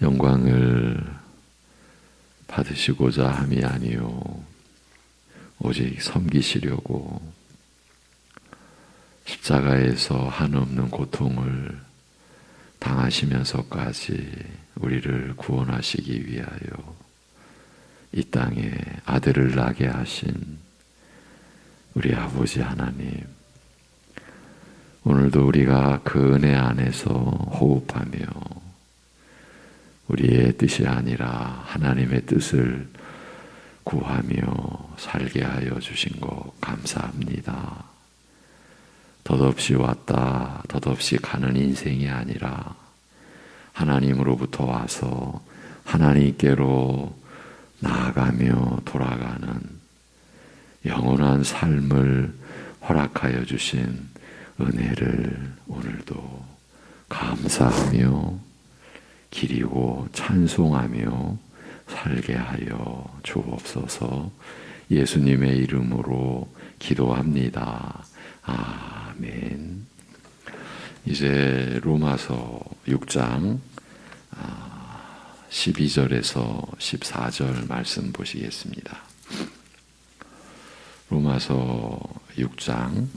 영광을 받으시고자 함이 아니요 오직 섬기시려고 십자가에서 한없는 고통을 당하시면서까지 우리를 구원하시기 위하여 이 땅에 아들을 낳게 하신 우리 아버지 하나님, 오늘도 우리가 그 은혜 안에서 호흡하며 우리의 뜻이 아니라 하나님의 뜻을 구하며 살게 하여 주신 것 감사합니다. 덧없이 왔다 덧없이 가는 인생이 아니라 하나님으로부터 와서 하나님께로 나아가며 돌아가는 영원한 삶을 허락하여 주신 은혜를 오늘도 감사하며 기리고 찬송하며 살게 하여 주옵소서. 예수님의 이름으로 기도합니다. 아멘. 이제 로마서 6장 12절에서 14절 말씀 보시겠습니다. 로마서 6장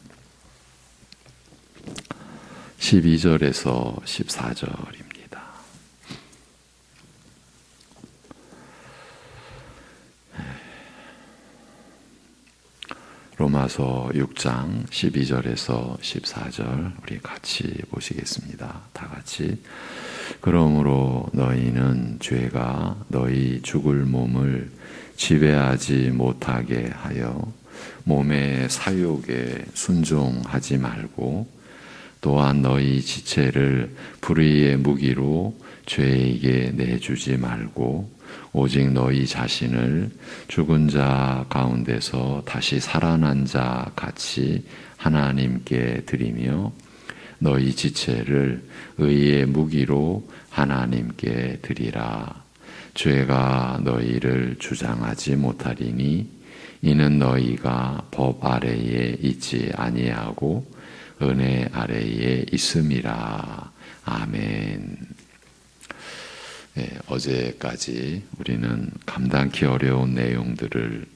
12절에서 14절입니다. 로마서 6장 12절에서 14절 우리 같이 보시겠습니다. 다 같이. 그러므로 너희는 죄가 너희 죽을 몸을 지배하지 못하게 하여 몸의 사욕에 순종하지 말고 또한 너희 지체를 불의의 무기로 죄에게 내주지 말고 오직 너희 자신을 죽은 자 가운데서 다시 살아난 자 같이 하나님께 드리며 너희 지체를 의의 무기로 하나님께 드리라. 죄가 너희를 주장하지 못하리니 이는 너희가 법 아래에 있지 아니하고 은혜 아래에 있음이라. 아멘. 네, 어제까지 우리는 감당기 어려운 내용들을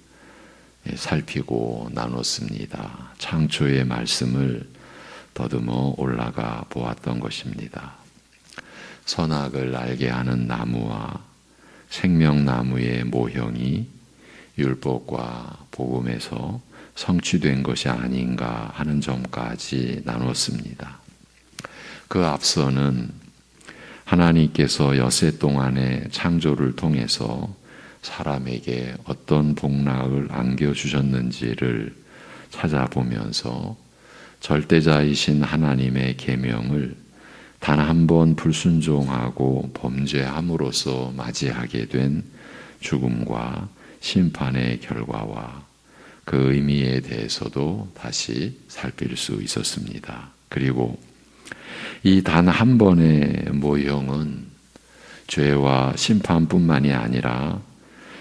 살피고 나눴습니다. 창조의 말씀을 더듬어 올라가 보았던 것입니다. 선악을 알게 하는 나무와 생명나무의 모형이 율법과 복음에서 성취된 것이 아닌가 하는 점까지 나눴습니다. 그 앞서는 하나님께서 엿새 동안의 창조를 통해서 사람에게 어떤 복락을 안겨주셨는지를 찾아보면서 절대자이신 하나님의 계명을 단 한 번 불순종하고 범죄함으로써 맞이하게 된 죽음과 심판의 결과와 그 의미에 대해서도 다시 살필 수 있었습니다. 그리고 이 단 한 번의 모형은 죄와 심판뿐만이 아니라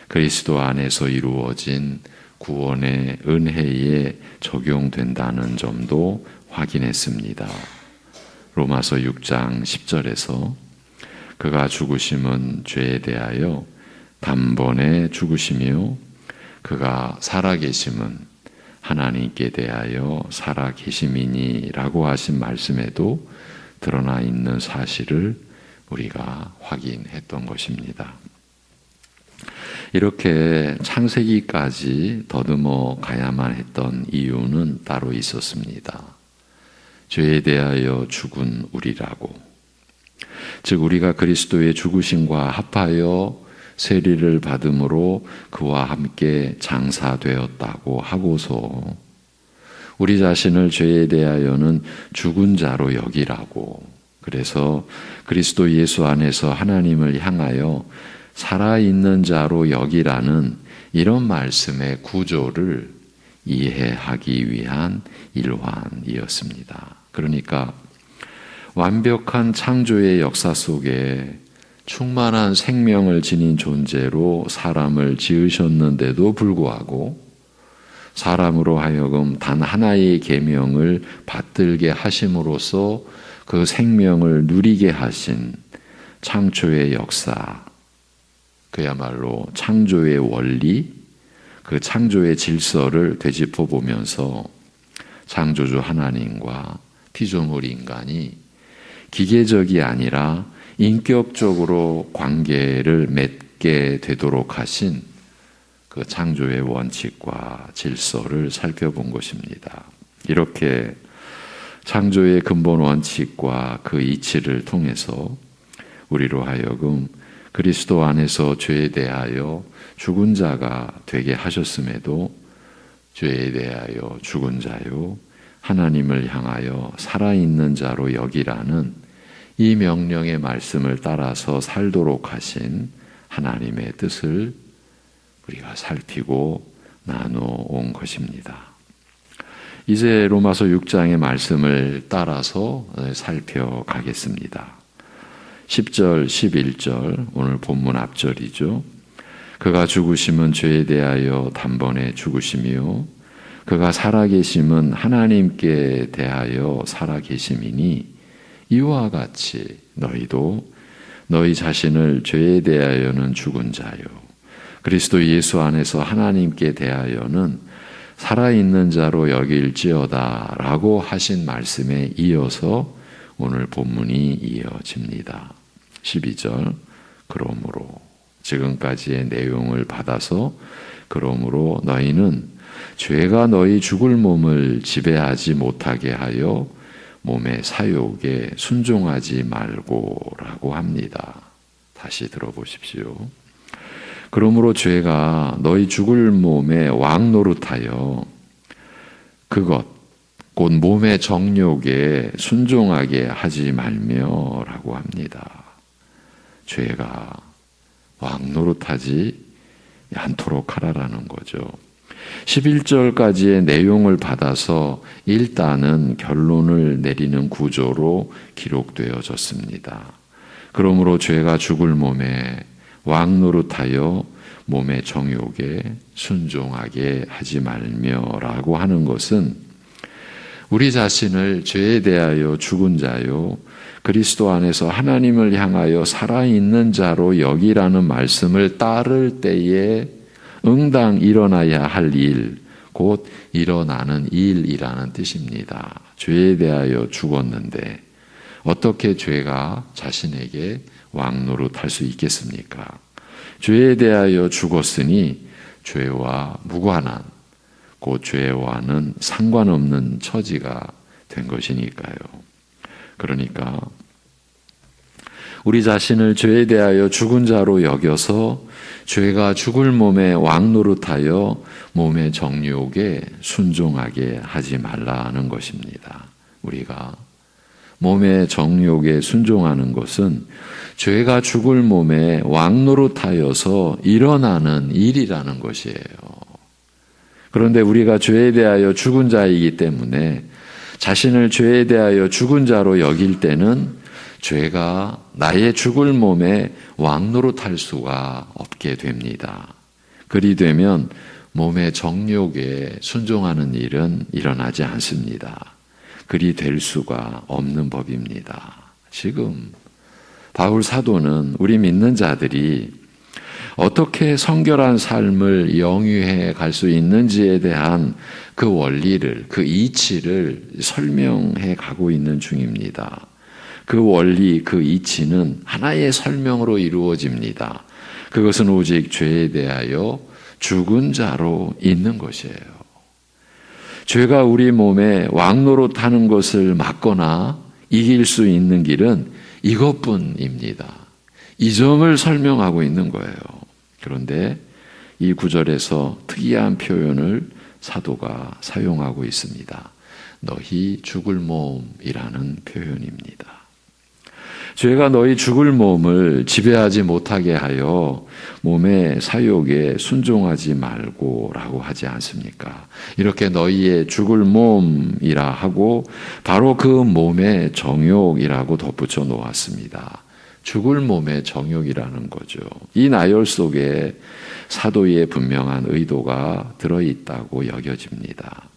그리스도 안에서 이루어진 구원의 은혜에 적용된다는 점도 확인했습니다. 로마서 6장 10절에서 그가 죽으심은 죄에 대하여 단번에 죽으시며 그가 살아계심은 하나님께 대하여 살아계심이니라고 하신 말씀에도 드러나 있는 사실을 우리가 확인했던 것입니다. 이렇게 창세기까지 더듬어 가야만 했던 이유는 따로 있었습니다. 죄에 대하여 죽은 우리라고, 즉 우리가 그리스도의 죽으심과 합하여 세리를 받음으로 그와 함께 장사되었다고 하고서 우리 자신을 죄에 대하여는 죽은 자로 여기라고, 그래서 그리스도 예수 안에서 하나님을 향하여 살아있는 자로 여기라는 이런 말씀의 구조를 이해하기 위한 일환이었습니다. 그러니까 완벽한 창조의 역사 속에 충만한 생명을 지닌 존재로 사람을 지으셨는데도 불구하고 사람으로 하여금 단 하나의 계명을 받들게 하심으로써 그 생명을 누리게 하신 창조의 역사, 그야말로 창조의 원리, 그 창조의 질서를 되짚어 보면서 창조주 하나님과 피조물 인간이 기계적이 아니라 인격적으로 관계를 맺게 되도록 하신 그 창조의 원칙과 질서를 살펴본 것입니다. 이렇게 창조의 근본 원칙과 그 이치를 통해서 우리로 하여금 그리스도 안에서 죄에 대하여 죽은 자가 되게 하셨음에도 죄에 대하여 죽은 자요 하나님을 향하여 살아있는 자로 여기라는 이 명령의 말씀을 따라서 살도록 하신 하나님의 뜻을 우리가 살피고 나누어온 것입니다. 이제 로마서 6장의 말씀을 따라서 살펴가겠습니다. 10절, 11절, 오늘 본문 앞절이죠. 그가 죽으심은 죄에 대하여 단번에 죽으심이요 그가 살아계심은 하나님께 대하여 살아계심이니 이와 같이 너희도 너희 자신을 죄에 대하여는 죽은 자요 그리스도 예수 안에서 하나님께 대하여는 살아있는 자로 여길지어다 라고 하신 말씀에 이어서 오늘 본문이 이어집니다. 12절 그러므로 지금까지의 내용을 받아서 그러므로 너희는 죄가 너희 죽을 몸을 지배하지 못하게 하여 몸의 사욕에 순종하지 말고 라고 합니다. 다시 들어보십시오. 그러므로 죄가 너희 죽을 몸에 왕노릇하여 그것 곧 몸의 정욕에 순종하게 하지 말며 라고 합니다. 죄가 왕노릇하지 않도록 하라라는 거죠. 11절까지의 내용을 받아서 일단은 결론을 내리는 구조로 기록되어졌습니다. 그러므로 죄가 죽을 몸에 왕노릇하여 몸의 정욕에 순종하게 하지 말며라고 하는 것은 우리 자신을 죄에 대하여 죽은 자요 그리스도 안에서 하나님을 향하여 살아있는 자로 여기라는 말씀을 따를 때에 응당 일어나야 할 일, 곧 일어나는 일이라는 뜻입니다. 죄에 대하여 죽었는데 어떻게 죄가 자신에게 왕노릇할 수 있겠습니까? 죄에 대하여 죽었으니 죄와 무관한, 곧 죄와는 상관없는 처지가 된 것이니까요. 그러니까 우리 자신을 죄에 대하여 죽은 자로 여겨서 죄가 죽을 몸에 왕노릇하여 몸의 정욕에 순종하게 하지 말라는 것입니다. 우리가 몸의 정욕에 순종하는 것은 죄가 죽을 몸에 왕노릇하여서 일어나는 일이라는 것이에요. 그런데 우리가 죄에 대하여 죽은 자이기 때문에 자신을 죄에 대하여 죽은 자로 여길 때는 죄가 나의 죽을 몸에 왕노릇할 수가 없게 됩니다. 그리 되면 몸의 정욕에 순종하는 일은 일어나지 않습니다. 그리 될 수가 없는 법입니다. 지금 바울 사도는 우리 믿는 자들이 어떻게 성결한 삶을 영위해 갈 수 있는지에 대한 그 원리를, 그 이치를 설명해 가고 있는 중입니다. 그 원리, 그 이치는 하나의 설명으로 이루어집니다. 그것은 오직 죄에 대하여 죽은 자로 있는 것이에요. 죄가 우리 몸에 왕노릇하는 것을 막거나 이길 수 있는 길은 이것뿐입니다. 이 점을 설명하고 있는 거예요. 그런데 이 구절에서 특이한 표현을 사도가 사용하고 있습니다. 너희 죽을 몸이라는 표현입니다. 죄가 너희 죽을 몸을 지배하지 못하게 하여 몸의 사욕에 순종하지 말고 라고 하지 않습니까? 이렇게 너희의 죽을 몸이라 하고 바로 그 몸의 정욕이라고 덧붙여 놓았습니다. 죽을 몸의 정욕이라는 거죠. 이 나열 속에 사도의 분명한 의도가 들어있다고 여겨집니다.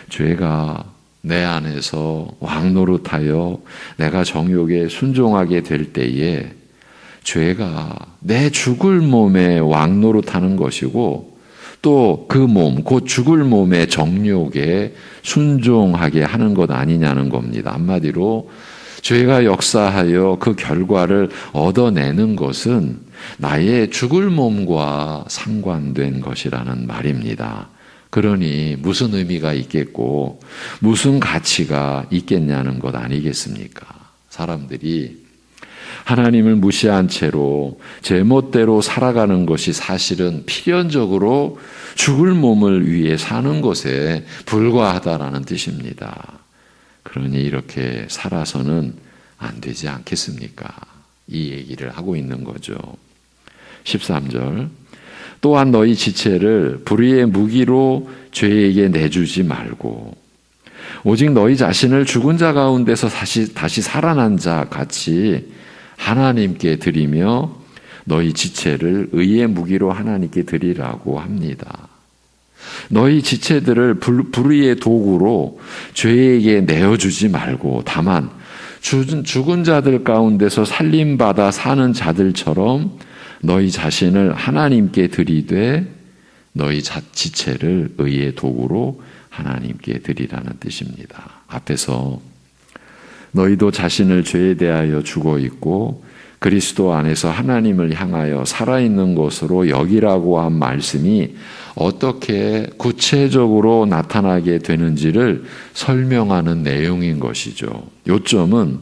죄가 내 안에서 왕노릇하여 내가 정욕에 순종하게 될 때에 죄가 내 죽을 몸에 왕노릇하는 것이고 또 그 몸, 곧 죽을 몸의 정욕에 순종하게 하는 것 아니냐는 겁니다. 한마디로 죄가 역사하여 그 결과를 얻어내는 것은 나의 죽을 몸과 상관된 것이라는 말입니다. 그러니 무슨 의미가 있겠고 무슨 가치가 있겠냐는 것 아니겠습니까? 사람들이 하나님을 무시한 채로 제멋대로 살아가는 것이 사실은 필연적으로 죽을 몸을 위해 사는 것에 불과하다라는 뜻입니다. 그러니 이렇게 살아서는 안 되지 않겠습니까? 이 얘기를 하고 있는 거죠. 13절 또한 너희 지체를 불의의 무기로 죄에게 내주지 말고 오직 너희 자신을 죽은 자 가운데서 다시 살아난 자 같이 하나님께 드리며 너희 지체를 의의 무기로 하나님께 드리라고 합니다. 너희 지체들을 불의의 도구로 죄에게 내어주지 말고 다만 죽은 자들 가운데서 살림받아 사는 자들처럼 너희 자신을 하나님께 드리되 너희 지체를 의의 도구로 하나님께 드리라는 뜻입니다. 앞에서 너희도 자신을 죄에 대하여 죽어 있고 그리스도 안에서 하나님을 향하여 살아있는 것으로 여기라고 한 말씀이 어떻게 구체적으로 나타나게 되는지를 설명하는 내용인 것이죠. 요점은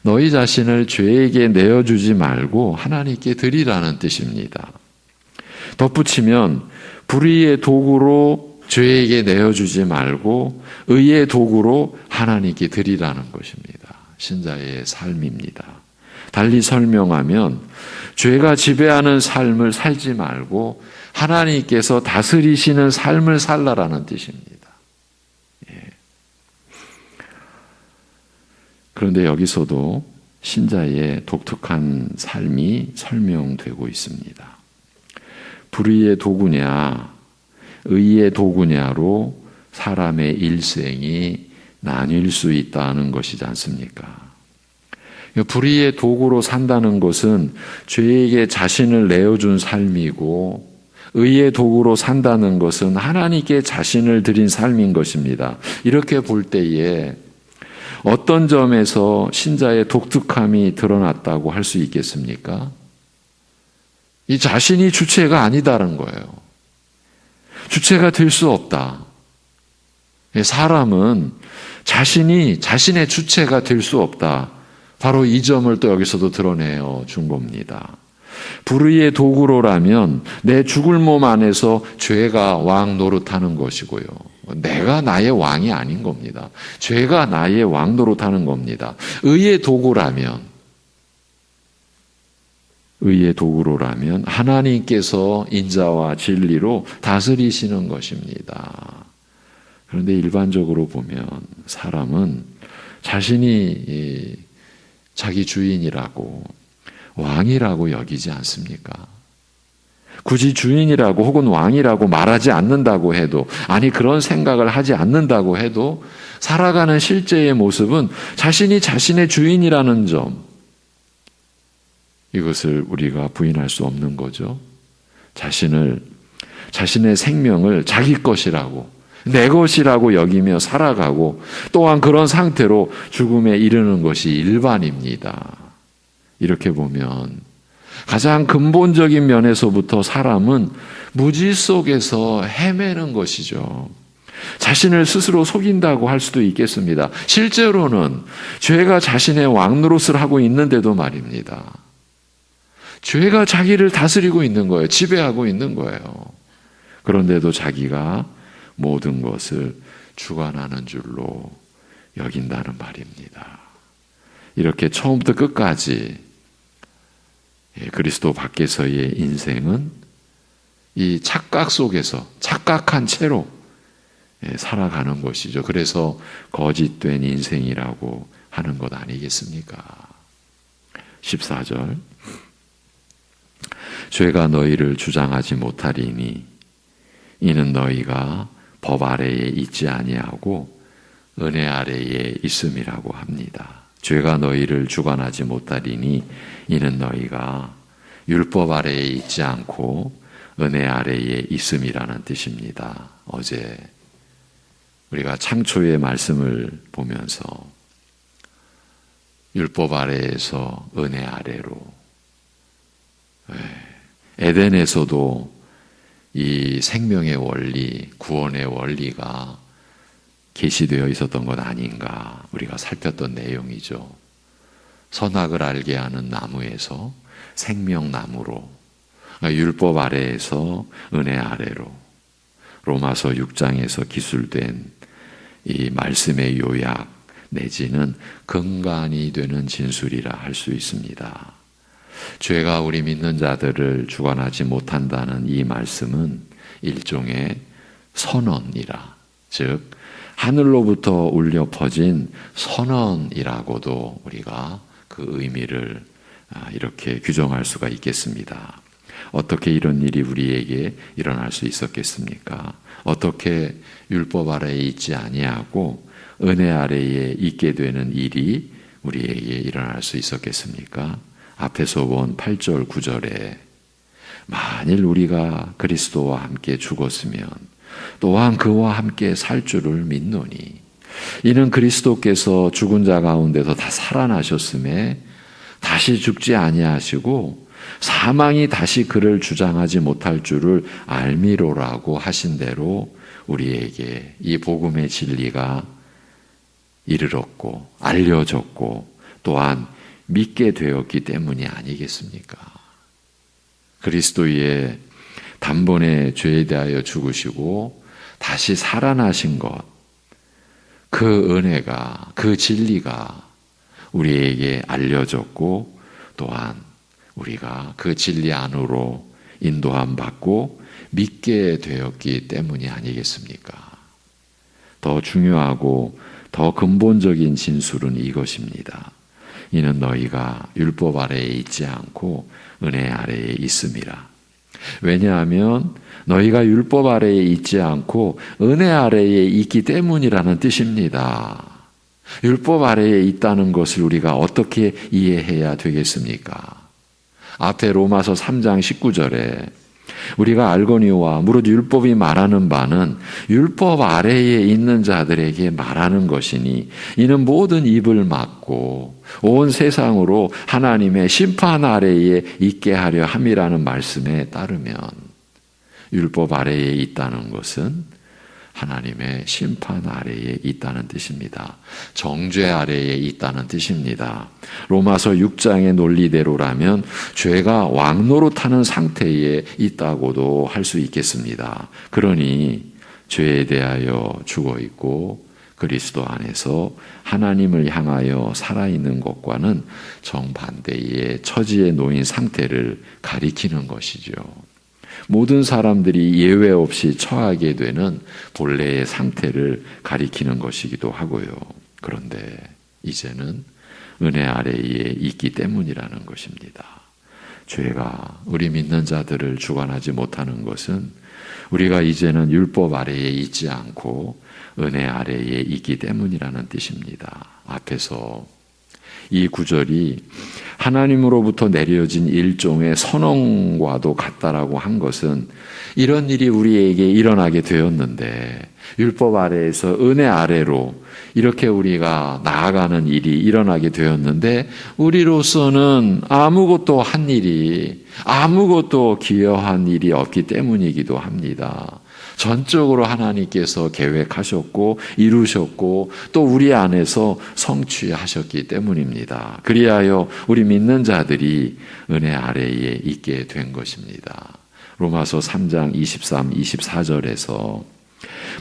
너희 자신을 죄에게 내어주지 말고 하나님께 드리라는 뜻입니다. 덧붙이면 불의의 도구로 죄에게 내어주지 말고 의의 도구로 하나님께 드리라는 것입니다. 신자의 삶입니다. 달리 설명하면 죄가 지배하는 삶을 살지 말고 하나님께서 다스리시는 삶을 살라라는 뜻입니다. 그런데 여기서도 신자의 독특한 삶이 설명되고 있습니다. 불의의 도구냐 의의 도구냐로 사람의 일생이 나뉠 수 있다는 것이지 않습니까? 불의의 도구로 산다는 것은 죄에게 자신을 내어준 삶이고 의의 도구로 산다는 것은 하나님께 자신을 드린 삶인 것입니다. 이렇게 볼 때에 어떤 점에서 신자의 독특함이 드러났다고 할 수 있겠습니까? 이 자신이 주체가 아니다는 거예요. 주체가 될 수 없다. 사람은 자신이 자신의 주체가 될 수 없다. 바로 이 점을 또 여기서도 드러내어 준 겁니다. 불의의 도구로라면 내 죽을 몸 안에서 죄가 왕 노릇하는 것이고요. 내가 나의 왕이 아닌 겁니다. 죄가 나의 왕 노릇하는 겁니다. 의의 도구로라면 하나님께서 인자와 진리로 다스리시는 것입니다. 그런데 일반적으로 보면 사람은 자신이 자기 주인이라고 왕이라고 여기지 않습니까? 굳이 주인이라고 혹은 왕이라고 말하지 않는다고 해도 아니 그런 생각을 하지 않는다고 해도 살아가는 실제의 모습은 자신이 자신의 주인이라는 점 이것을 우리가 부인할 수 없는 거죠. 자신의 생명을 자기 것이라고 내 것이라고 여기며 살아가고 또한 그런 상태로 죽음에 이르는 것이 일반입니다. 이렇게 보면 가장 근본적인 면에서부터 사람은 무지 속에서 헤매는 것이죠. 자신을 스스로 속인다고 할 수도 있겠습니다. 실제로는 죄가 자신의 왕노릇을 하고 있는데도 말입니다. 죄가 자기를 다스리고 있는 거예요. 지배하고 있는 거예요. 그런데도 자기가 모든 것을 주관하는 줄로 여긴다는 말입니다. 이렇게 처음부터 끝까지 그리스도 밖에서의 인생은 이 착각 속에서 착각한 채로 살아가는 것이죠. 그래서 거짓된 인생이라고 하는 것 아니겠습니까? 14절 죄가 너희를 주장하지 못하리니 이는 너희가 법 아래에 있지 아니하고 은혜 아래에 있음이라고 합니다. 죄가 너희를 주관하지 못하리니 이는 너희가 율법 아래에 있지 않고 은혜 아래에 있음이라는 뜻입니다. 어제 우리가 창초의 말씀을 보면서 율법 아래에서 은혜 아래로, 에덴에서도 이 생명의 원리, 구원의 원리가 계시되어 있었던 것 아닌가 우리가 살폈던 내용이죠. 선악을 알게 하는 나무에서 생명나무로, 율법 아래에서 은혜 아래로, 로마서 6장에서 기술된 이 말씀의 요약 내지는 근간이 되는 진술이라 할 수 있습니다. 죄가 우리 믿는 자들을 주관하지 못한다는 이 말씀은 일종의 선언이라, 즉 하늘로부터 울려 퍼진 선언이라고도 우리가 그 의미를 이렇게 규정할 수가 있겠습니다. 어떻게 이런 일이 우리에게 일어날 수 있었겠습니까? 어떻게 율법 아래에 있지 아니하고 은혜 아래에 있게 되는 일이 우리에게 일어날 수 있었겠습니까? 앞에서 본 8절 9절에 만일 우리가 그리스도와 함께 죽었으면 또한 그와 함께 살 줄을 믿노니 이는 그리스도께서 죽은 자 가운데서 다 살아나셨음에 다시 죽지 아니하시고 사망이 다시 그를 주장하지 못할 줄을 알미로라고 하신 대로 우리에게 이 복음의 진리가 이르렀고 알려졌고 또한 믿게 되었기 때문이 아니겠습니까? 그리스도의 단번에 죄에 대하여 죽으시고 다시 살아나신 것, 그 은혜가, 그 진리가 우리에게 알려졌고 또한 우리가 그 진리 안으로 인도함 받고 믿게 되었기 때문이 아니겠습니까? 더 중요하고 더 근본적인 진술은 이것입니다. 이는 너희가 율법 아래에 있지 않고 은혜 아래에 있음이라. 왜냐하면 너희가 율법 아래에 있지 않고 은혜 아래에 있기 때문이라는 뜻입니다. 율법 아래에 있다는 것을 우리가 어떻게 이해해야 되겠습니까? 앞에 로마서 3장 19절에 우리가 알거니와 무릇 율법이 말하는 바는 율법 아래에 있는 자들에게 말하는 것이니 이는 모든 입을 막고 온 세상으로 하나님의 심판 아래에 있게 하려 함이라는 말씀에 따르면 율법 아래에 있다는 것은 하나님의 심판 아래에 있다는 뜻입니다. 정죄 아래에 있다는 뜻입니다. 로마서 6장의 논리대로라면 죄가 왕노릇하는 상태에 있다고도 할 수 있겠습니다. 그러니 죄에 대하여 죽어 있고 그리스도 안에서 하나님을 향하여 살아있는 것과는 정반대의 처지에 놓인 상태를 가리키는 것이죠. 모든 사람들이 예외 없이 처하게 되는 본래의 상태를 가리키는 것이기도 하고요. 그런데 이제는 은혜 아래에 있기 때문이라는 것입니다. 죄가 우리 믿는 자들을 주관하지 못하는 것은 우리가 이제는 율법 아래에 있지 않고 은혜 아래에 있기 때문이라는 뜻입니다. 앞에서 이 구절이 하나님으로부터 내려진 일종의 선언과도 같다라고 한 것은 이런 일이 우리에게 일어나게 되었는데 율법 아래에서 은혜 아래로 이렇게 우리가 나아가는 일이 일어나게 되었는데 우리로서는 아무것도 한 일이 아무것도 기여한 일이 없기 때문이기도 합니다. 전적으로 하나님께서 계획하셨고 이루셨고 또 우리 안에서 성취하셨기 때문입니다. 그리하여 우리 믿는 자들이 은혜 아래에 있게 된 것입니다. 로마서 3장 23, 24절에서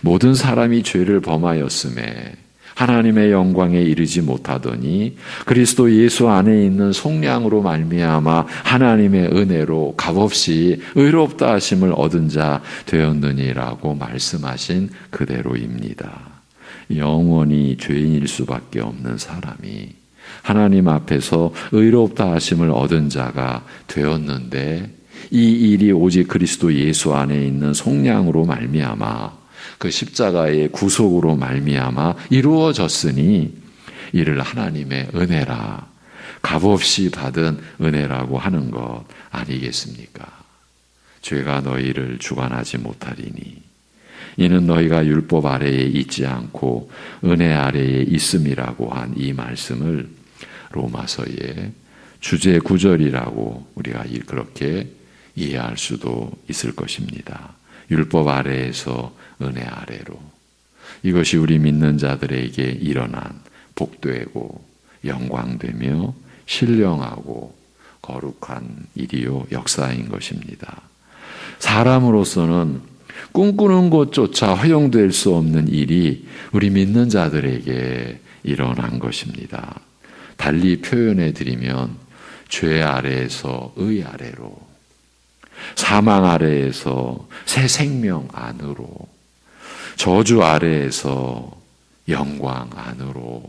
모든 사람이 죄를 범하였음에 하나님의 영광에 이르지 못하더니 그리스도 예수 안에 있는 속량으로 말미암아 하나님의 은혜로 값없이 의롭다 하심을 얻은 자 되었느니라고 말씀하신 그대로입니다. 영원히 죄인일 수밖에 없는 사람이 하나님 앞에서 의롭다 하심을 얻은 자가 되었는데 이 일이 오직 그리스도 예수 안에 있는 속량으로 말미암아 그 십자가의 구속으로 말미암아 이루어졌으니 이를 하나님의 은혜라, 값없이 받은 은혜라고 하는 것 아니겠습니까? 죄가 너희를 주관하지 못하리니 이는 너희가 율법 아래에 있지 않고 은혜 아래에 있음이라고 한 이 말씀을 로마서의 주제 구절이라고 우리가 그렇게 이해할 수도 있을 것입니다. 율법 아래에서 은혜 아래로. 이것이 우리 믿는 자들에게 일어난 복되고 영광되며 신령하고 거룩한 일이요 역사인 것입니다. 사람으로서는 꿈꾸는 것조차 허용될 수 없는 일이 우리 믿는 자들에게 일어난 것입니다. 달리 표현해 드리면 죄 아래에서 의 아래로, 사망 아래에서 새 생명 안으로, 저주 아래에서 영광 안으로,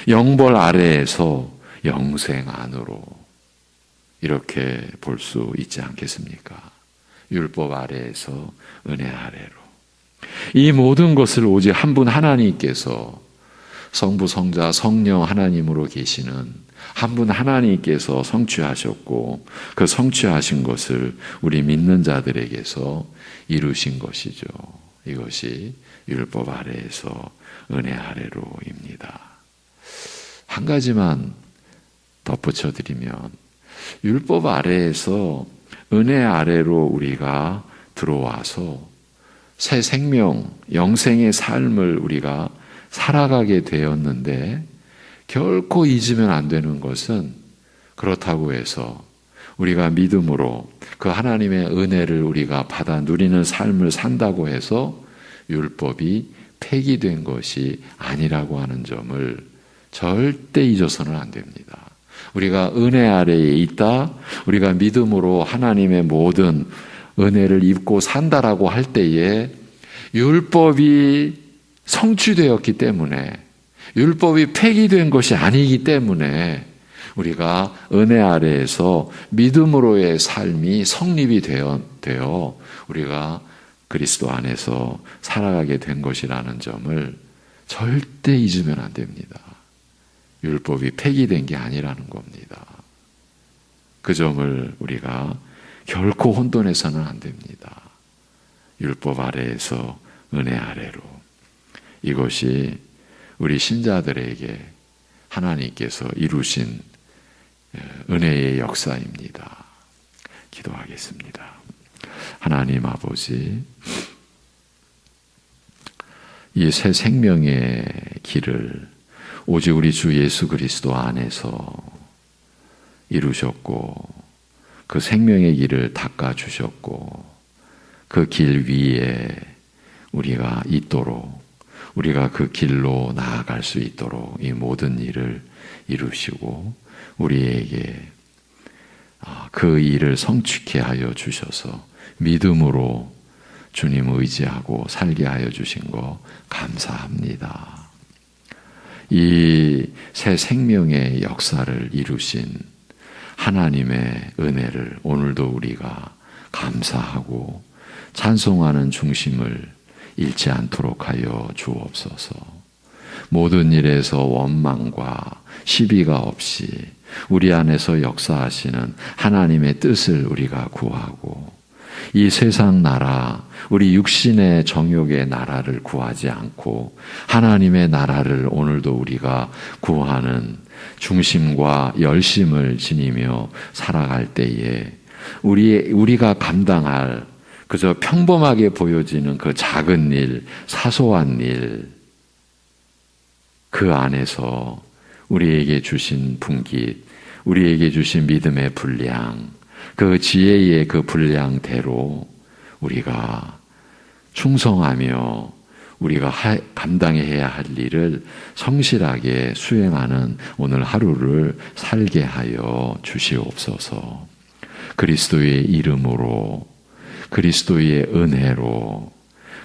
영벌 아래에서 영생 안으로, 이렇게 볼 수 있지 않겠습니까? 율법 아래에서 은혜 아래로. 이 모든 것을 오직 한 분 하나님께서, 성부, 성자, 성령 하나님으로 계시는 한 분 하나님께서 성취하셨고, 그 성취하신 것을 우리 믿는 자들에게서 이루신 것이죠. 이것이 율법 아래에서 은혜 아래로입니다. 한 가지만 덧붙여 드리면, 율법 아래에서 은혜 아래로 우리가 들어와서 새 생명, 영생의 삶을 우리가 살아가게 되었는데, 결코 잊으면 안 되는 것은, 그렇다고 해서 우리가 믿음으로 그 하나님의 은혜를 우리가 받아 누리는 삶을 산다고 해서 율법이 폐기된 것이 아니라고 하는 점을 절대 잊어서는 안 됩니다. 우리가 은혜 아래에 있다, 우리가 믿음으로 하나님의 모든 은혜를 입고 산다라고 할 때에 율법이 성취되었기 때문에, 율법이 폐기된 것이 아니기 때문에 우리가 은혜 아래에서 믿음으로의 삶이 성립이 되어 우리가 그리스도 안에서 살아가게 된 것이라는 점을 절대 잊으면 안 됩니다. 율법이 폐기된 게 아니라는 겁니다. 그 점을 우리가 결코 혼돈해서는 안 됩니다. 율법 아래에서 은혜 아래로. 이것이 우리 신자들에게 하나님께서 이루신 은혜의 역사입니다. 기도하겠습니다. 하나님 아버지, 이 새 생명의 길을 오직 우리 주 예수 그리스도 안에서 이루셨고, 그 생명의 길을 닦아주셨고, 그 길 위에 우리가 있도록, 우리가 그 길로 나아갈 수 있도록 이 모든 일을 이루시고 우리에게 그 일을 성취케 하여 주셔서 믿음으로 주님 의지하고 살게 하여 주신 거 감사합니다. 이 새 생명의 역사를 이루신 하나님의 은혜를 오늘도 우리가 감사하고 찬송하는 중심을 잃지 않도록 하여 주옵소서. 모든 일에서 원망과 시비가 없이 우리 안에서 역사하시는 하나님의 뜻을 우리가 구하고, 이 세상 나라, 우리 육신의 정욕의 나라를 구하지 않고 하나님의 나라를 오늘도 우리가 구하는 중심과 열심을 지니며 살아갈 때에 우리가 감당할 그저 평범하게 보여지는 그 작은 일, 사소한 일, 그 안에서 우리에게 주신 분깃, 우리에게 주신 믿음의 분량, 그 지혜의 그 분량대로 우리가 충성하며 우리가 감당해야 할 일을 성실하게 수행하는 오늘 하루를 살게 하여 주시옵소서. 그리스도의 이름으로, 그리스도의 은혜로,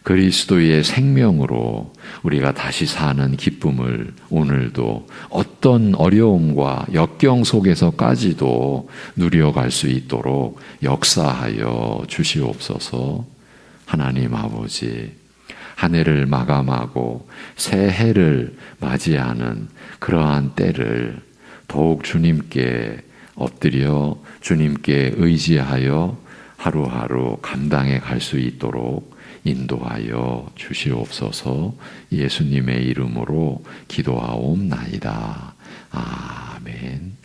그리스도의 생명으로 우리가 다시 사는 기쁨을 오늘도 어떤 어려움과 역경 속에서까지도 누려갈 수 있도록 역사하여 주시옵소서. 하나님 아버지, 한 해를 마감하고 새해를 맞이하는 그러한 때를 더욱 주님께 엎드려 주님께 의지하여 하루하루 감당해 갈 수 있도록 인도하여 주시옵소서. 예수님의 이름으로 기도하옵나이다. 아멘.